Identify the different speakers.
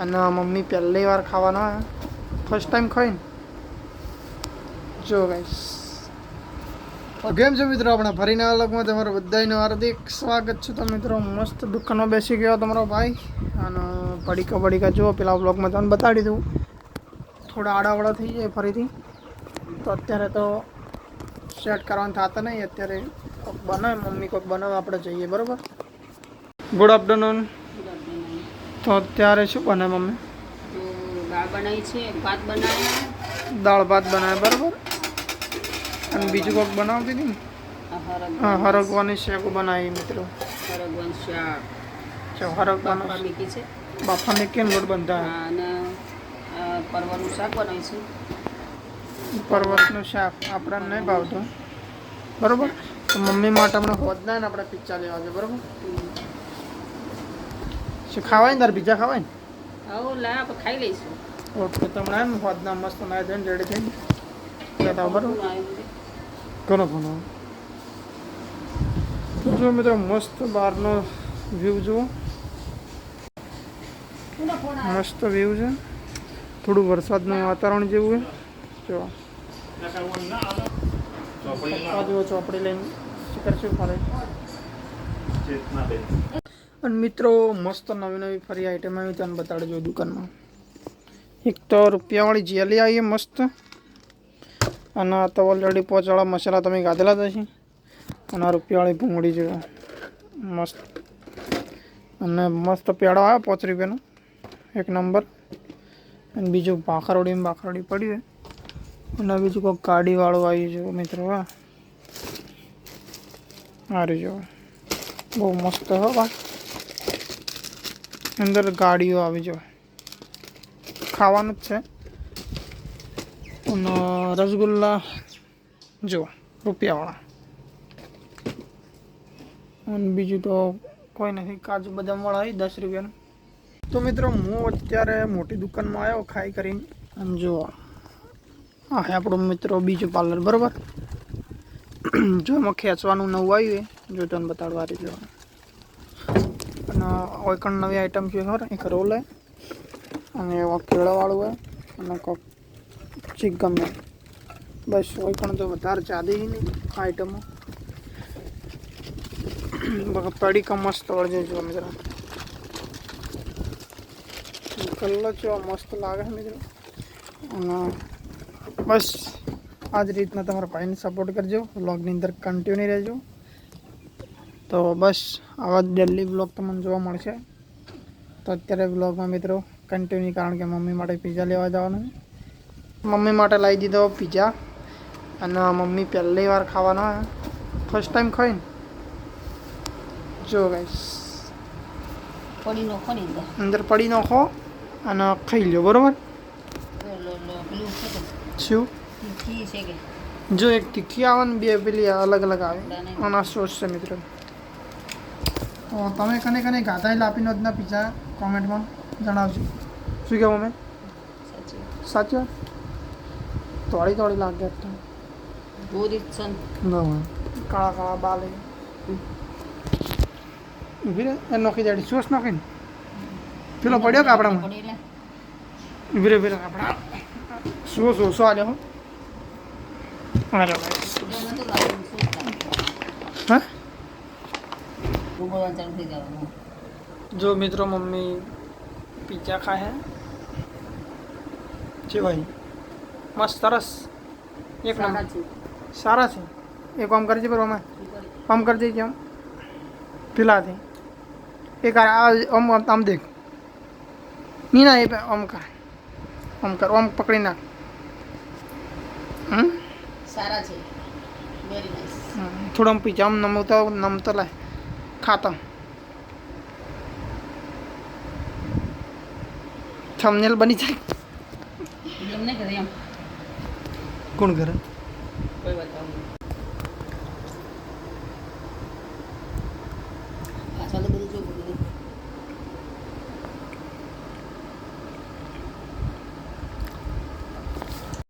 Speaker 1: અને મમ્મી પહેલી વાર ખાવાનો ફર્સ્ટ ટાઈમ ખાઈને જો ગાઈસ કેમ છે મિત્રો આપણે ફરીને અલગમાં તમારું બધાનું હાર્દિક સ્વાગત છે. તો મિત્રો મસ્ત દુકાનમાં બેસી ગયો તમારો ભાઈ અને પડીકા જુઓ પેલા બ્લોગમાં તમને બતાડી દઉં થોડા આડાવડા થઈ જાય ફરીથી તો અત્યારે તો સેટ કરવાનું થતા નહીં. અત્યારે કોઈક બનાવે મમ્મી કોઈક બનાવે આપણે જઈએ બરાબર. Good afternoon. તો અત્યારે શું બને મમ્મી?
Speaker 2: દાળ બનાવી છે, ભાત બનાવ્યા,
Speaker 1: દાળ ભાત બનાવે બરાબર. અને બીજું કોઈક બનાવતી હતી ને હરગવાની શેક બનાવી મિત્રો.
Speaker 2: હરગવાનું શાક,
Speaker 1: હરગવાનું
Speaker 2: મીઠી છે,
Speaker 1: બાફા મેકી લોટ બંધા
Speaker 2: અને પરવળનું શાક બનાવીશું.
Speaker 1: પર્વતનું શાક આપણને નહીં ભાવતું બરાબર. તો મમ્મી માટે હમણાં હોદના ને આપણે પિઝા લેવા છે બરાબર. શું ખાવાય ને તારે પિઝા ખાવાય ને?
Speaker 2: આવો લા આપણે ખાઈ લઈશું.
Speaker 1: ઓકે તો હમણાં હોદના મસ્ત નાય થઈને રેડી થઈને જતા બરાબર. ઘણો ઘણો જો મિત્રો મસ્ત બહારનો વ્યૂ જુઓ, મસ્ત વ્યૂ છે. થોડું વરસાદનું વાતાવરણ જેવું છે. જો ચોપડી લઈને શિખર શું ફરે. અને મિત્રો મસ્ત નવી નવી ફરી આઈટમ આવી તને બતાડજો દુકાનમાં. એક તો રૂપિયાવાળી જેલી આવી મસ્ત, અને આ તો ઓલરેડી પોચવાળા મસાલા તમે ગાધેલા જ હશે. અને આ રૂપિયાવાળી ભૂંગળી જેવો મસ્ત, અને મસ્ત પેડો આવ્યો 5 રૂપિયાનો એક નંબર. અને બીજું ભાખરવડી પડ્યું અને બીજું કોઈ ગાડીવાળું આવી જુઓ મિત્રો. હા રે જો બહુ મસ્ત હો બા. અંદર ગાડીઓ આવી જાય ખાવાનું જ છે. અને રસગુલ્લા જો રૂપિયાવાળા, અને બીજું તો કોઈ નથી. કાજુ બદામવાળા આવી 10 રૂપિયાનું. તો મિત્રો હું અત્યારે મોટી દુકાનમાં આવ્યો ખાઈ કરીને. અને જો હા આપણું મિત્રો બીજું પાર્લર બરાબર. જો એમાં ખેંચવાનું નવું આવ્યું જો તને બતાડવા રહી જવાનું. અને કોઈ પણ નવી આઈટમ છે ખબર એક રોલ હે, અને કેળાવાળું હોય, અને કોઈક ચીક ગમે બસ. કોઈ પણ તો વધારે ચાદી નહીં આઈટમો. પડીકા મસ્ત વળજે જો મિત્રો. કલર જો મસ્ત લાગે છે મિત્રો. અને બસ આ જ રીતના તમારા ભાઈને સપોર્ટ કરજો. વ્લોગની અંદર કન્ટિન્યુ રહેજો. તો બસ આવા જ ડેલી વ્લોગ તમને જોવા મળશે. તો અત્યારે વ્લોગમાં મિત્રો કન્ટિન્યુ, કારણ કે મમ્મી માટે પિઝા લેવા જવાનું. મમ્મી માટે લાવી દીધો પિઝા, અને મમ્મી પહેલી વાર ખાવાનો ફર્સ્ટ ટાઈમ ખાઈને જો ગાઈસ
Speaker 2: પડી નાખો ને
Speaker 1: અંદર પડી નાખો અને ખાઈ લો બરાબર.
Speaker 2: પેલું છે કે
Speaker 1: શું
Speaker 2: તીખી છે કે
Speaker 1: જો એક તીખી આવે ને બે પેલી અલગ અલગ આવે. અને આ સોસ છે મિત્રો. તો તમે કને કને ગાધા લાપીનો જ ના પિઝા કોમેન્ટમાં જણાવજો. શું કહેવું મેં સાચું તોડી લાગે તો કાળા કાળા બાલે ઉભી રે એ નોખી જાય સોસ નાખીને પેલો પડ્યો કે આપણામાં ઉભી રે આપણા સોસ ઓછો આલ્યો હો. હા જો મિત્રો મમ્મી પિઝા ખાય છે ભાઈ મસ્ત સરસ એક નંબર સારા છે. એક આમ કરજે બરાબર આમ કરી દેજે આમ પેલાથી એક આમ આમ દેખ ની ના એ આમ કર આમ પકડી નાખ.
Speaker 2: સારા છે, વેરી નાઇસ.
Speaker 1: થોડું આમ પિઝા આમ નમતો લાય ખાતા થંબનેલ બની જાય.
Speaker 2: એમને ઘરે એમ
Speaker 1: કોણ કરે
Speaker 2: કોઈ બતાવું